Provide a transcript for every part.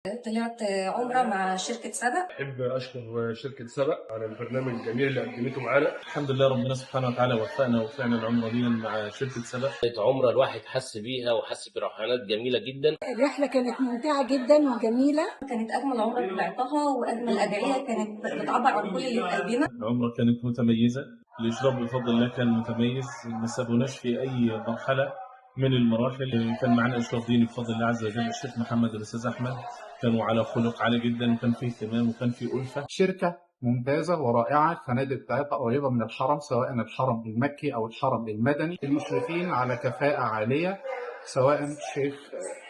طلعت عمرة مع شركة سبق. أحب أشكر شركة سبق على البرنامج الجميل اللي قدمته معانا. الحمد لله ربنا سبحانه وتعالى وفقنا وفعنا العمرة دي مع شركة سبق. كانت عمرة الواحد حس بيها وحس بروحانات جميلة جدا. الرحلة كانت ممتعة جدا وجميلة. كانت أجمل عمرة طلعتها وأجمل أدعية كانت بتعبر عن كل اللي في قلبنا. العمرة كانت متميزة، الإشراف بفضل الله كان متميز، ما سابوناش في أي مرحلة من المراحل. كان معنا إشراف ديني بفضل الله عز وجل، الشيخ محمد والأستاذ أحمد كانوا على خلق عالي جدا، وكان فيه اهتمام وكان فيه ألفة. شركة ممتازة ورائعة، الفنادق بتاعتها قريبة من الحرم، سواء الحرم المكي أو الحرم المدني. المشرفين على كفاءة عالية، سواء الشيخ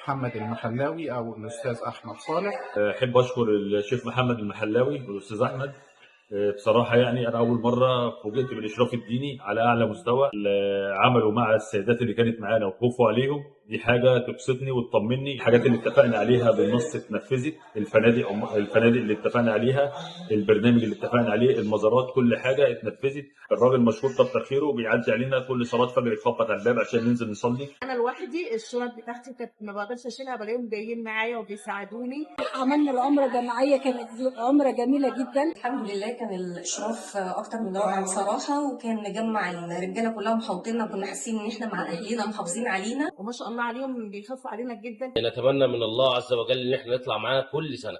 محمد المحلاوي أو الأستاذ أحمد صالح. أحب أشكر الشيخ محمد المحلاوي والأستاذ أحمد. بصراحة يعني أنا أول مرة فوجئت بالإشراف الديني على أعلى مستوى. عملوا مع السيدات اللي كانت معانا وخوفوا عليهم، دي حاجة تبسطني وتطمني. الحاجات اللي اتفقنا عليها بالنص اتنفذت، الفنادق اللي اتفقنا عليها، البرنامج اللي اتفقنا عليه، المزارات، كل حاجة اتنفذت. الراجل مشكور كتر خيره، بيعدي علينا كل صلاة فجر يخبط على الباب عشان ننزل نصلي. أنا لوحدي الشنط بتاعتي كانت ما بقدرش أشيلها، بلاقيهم جايين معايا وبيساعدوني. عملنا العمرة جماعية، كانت عمرة جميلة جدا. الحمد لله كان الإشراف أكتر من رائع بصراحة، وكان مجمع الرجالة كلها محوطيننا، كنا حاسين إن إحنا مع أهلنا محافظين علينا. وما شاء الله عليهم بيخافوا علينا جدا. نتمنى من الله عز وجل إن احنا نطلع معاها كل سنة.